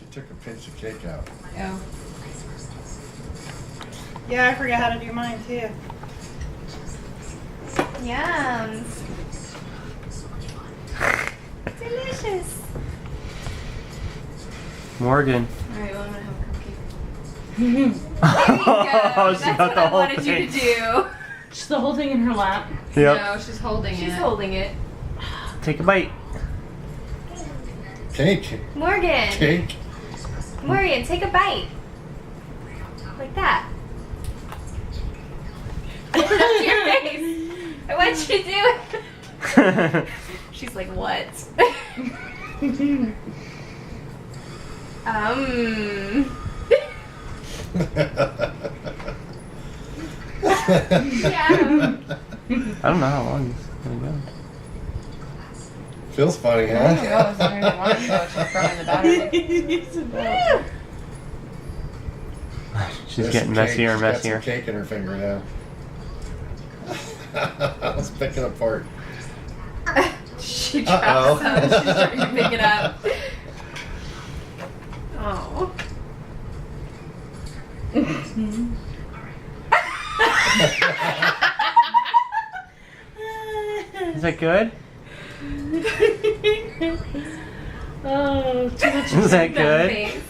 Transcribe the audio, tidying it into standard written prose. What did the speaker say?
She took a pinch of cake out. Oh. Yeah, I forgot how to do mine too. Yum. Delicious. Morgan. Alright, well, I'm gonna have a cupcake. Mm-hmm. There you go. Oh, she That's got what the I whole wanted you to do. Just the whole thing in her lap. Yep. No, she's holding it. She's holding it. Take a bite. Cake. Morgan. Cake. Morgan, take a bite. Like that. Put it up to your face. I want you to do it. She's like, what? Yeah. I don't know how long this is gonna go. Feels funny, huh? She's There's getting some cake. messier and She's got messier. some cake in her finger now. I was picking apart. She Uh-oh. drops some. She's trying to pick it up. Oh. Is that good? Oh, too much. Is that That good? face.